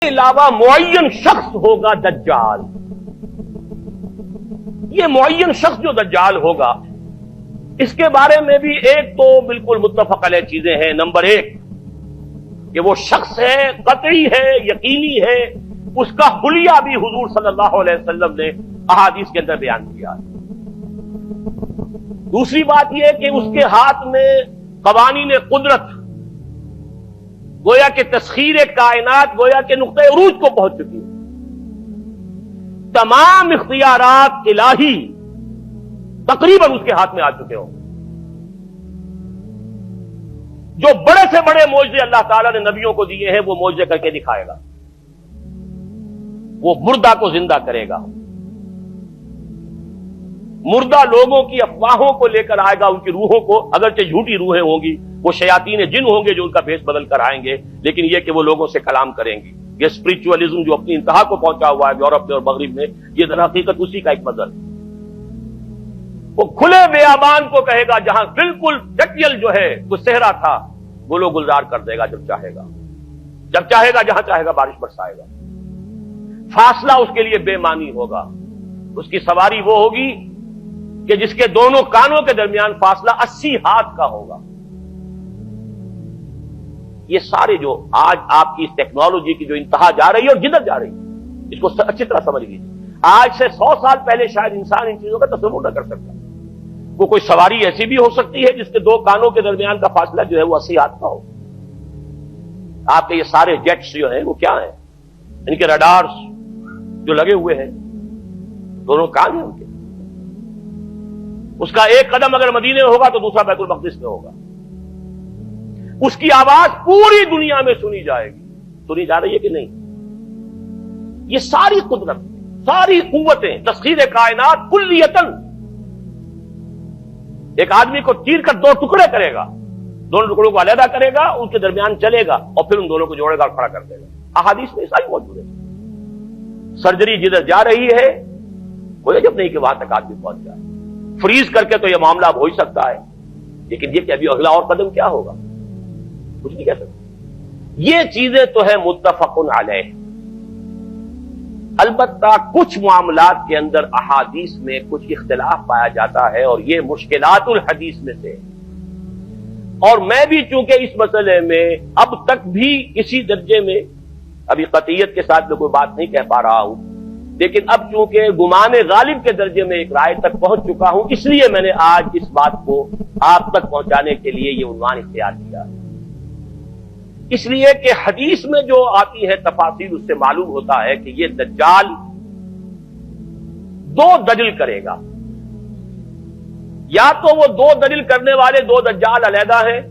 کے علاوہ معین شخص ہوگا دجال. یہ معین شخص جو دجال ہوگا اس کے بارے میں بھی ایک تو بالکل متفق علیہ چیزیں ہیں. نمبر ایک کہ وہ شخص ہے، قطعی ہے، یقینی ہے، اس کا حلیہ بھی حضور صلی اللہ علیہ وسلم نے احادیث کے اندر بیان کیا. دوسری بات یہ کہ اس کے ہاتھ میں قوانین قدرت، گویا کہ تسخیر کائنات گویا کہ نقطہ عروج کو پہنچ چکی ہے. تمام اختیارات الہی تقریباً اس کے ہاتھ میں آ چکے ہوں. جو بڑے سے بڑے معجزے اللہ تعالیٰ نے نبیوں کو دیے ہیں وہ معجزے کر کے دکھائے گا. وہ مردہ کو زندہ کرے گا، مردہ لوگوں کی افواہوں کو لے کر آئے گا، ان کی روحوں کو، اگرچہ جھوٹی روحیں ہوں گی، وہ شیاطین جن ہوں گے جو ان کا بھیس بدل کر آئیں گے، لیکن یہ کہ وہ لوگوں سے کلام کریں گے. یہ اسپرچولیزم جو اپنی انتہا کو پہنچا ہوا ہے یورپ میں اور مغرب میں، یہ در حقیقت اسی کا ایک مظہر ہے. وہ کھلے بیابان کو کہے گا جہاں بالکل ڈٹیل جو ہے وہ صحرا تھا، گل و گلزار کر دے گا جب چاہے گا، جب چاہے گا، جہاں چاہے گا بارش برسائے گا. فاصلہ اس کے لیے بے معنی ہوگا. اس کی سواری وہ ہوگی کہ جس کے دونوں کانوں کے درمیان فاصلہ 80 ہاتھ کا ہوگا. یہ سارے جو آج آپ کی اس ٹیکنالوجی کی جو انتہا جا رہی ہے اور جدت جا رہی ہے، اس کو اچھی طرح سمجھ لیجیے. آج سے 100 سال پہلے شاید انسان ان چیزوں کا تصور نہ کر سکتا. وہ کوئی سواری ایسی بھی ہو سکتی ہے جس کے دو کانوں کے درمیان کا فاصلہ جو ہے وہ 80 ہاتھ کا ہو. آپ کے یہ سارے جیٹس جو ہیں وہ کیا ہیں؟ ان کے رڈارز جو لگے ہوئے ہیں، دونوں کان ہیں ان کے. اس کا ایک قدم اگر مدینے میں ہوگا تو دوسرا بیت المقدس میں ہوگا. اس کی آواز پوری دنیا میں سنی جائے گی. سنی جا رہی ہے کہ نہیں؟ یہ ساری قدرت، ساری قوتیں، تسخیر کائنات کلیتاً ایک آدمی کو چیر کر دو ٹکڑے کرے گا، دونوں ٹکڑوں کو علیحدہ کرے گا، ان کے درمیان چلے گا اور پھر ان دونوں کو جوڑے گا اور کھڑا کر دے گا. احادیث میں ساری موجود ہے. سرجری جدھر جا رہی ہے کوئی عجب نہیں کہ وہاں تک آدمی پہنچ جائے. فریز کر کے تو یہ معاملہ اب ہو ہی سکتا ہے، لیکن یہ کہ ابھی اگلا اور قدم کیا ہوگا کچھ نہیں کہہ سکتے. یہ چیزیں تو ہیں متفق علیہ. البتہ کچھ معاملات کے اندر احادیث میں کچھ اختلاف پایا جاتا ہے اور یہ مشکلات الحدیث میں سے. اور میں بھی چونکہ اس مسئلے میں اب تک بھی اسی درجے میں ابھی قطعیت کے ساتھ میں کوئی بات نہیں کہہ پا رہا ہوں، لیکن اب چونکہ گمان غالب کے درجے میں ایک رائے تک پہنچ چکا ہوں، اس لیے میں نے آج اس بات کو آپ تک پہنچانے کے لیے یہ عنوان اختیار کیا. اس لیے کہ حدیث میں جو آتی ہے تفاصیل اس سے معلوم ہوتا ہے کہ یہ دجال دو دجل کرے گا. یا تو وہ دو دجل کرنے والے دو دجال علیحدہ ہیں،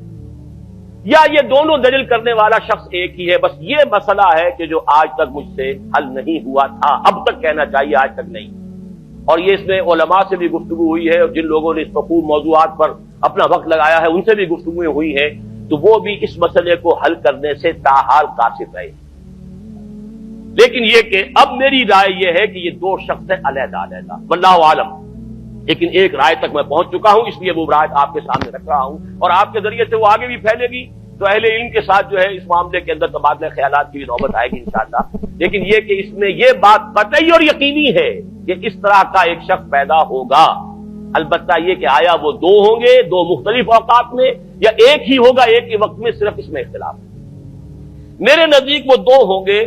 یا یہ دونوں دجل کرنے والا شخص ایک ہی ہے. بس یہ مسئلہ ہے کہ جو آج تک مجھ سے حل نہیں ہوا تھا، اب تک کہنا چاہیے آج تک نہیں. اور یہ اس میں علماء سے بھی گفتگو ہوئی ہے اور جن لوگوں نے اس مفہوم موضوعات پر اپنا وقت لگایا ہے ان سے بھی گفتگویں ہوئی ہیں، تو وہ بھی اس مسئلے کو حل کرنے سے تاحال قاصر رہے. لیکن یہ کہ اب میری رائے یہ ہے کہ یہ دو شخص ہیں علیحدہ علیحدہ، واللہ عالم. لیکن ایک رائے تک میں پہنچ چکا ہوں، اس لیے وہ رائے آپ کے سامنے رکھ رہا ہوں اور آپ کے ذریعے سے وہ آگے بھی پھیلے گی تو اہل علم کے ساتھ جو ہے اس معاملے کے اندر تبادلہ خیالات کی نوبت آئے گی انشاءاللہ. لیکن یہ کہ اس میں یہ بات قطعی اور یقینی ہے کہ اس طرح کا ایک شخص پیدا ہوگا. البتہ یہ کہ آیا وہ دو ہوں گے دو مختلف اوقات میں یا ایک ہی ہوگا ایک ہی وقت میں، صرف اس میں اختلاف ہے. میرے نزدیک وہ دو ہوں گے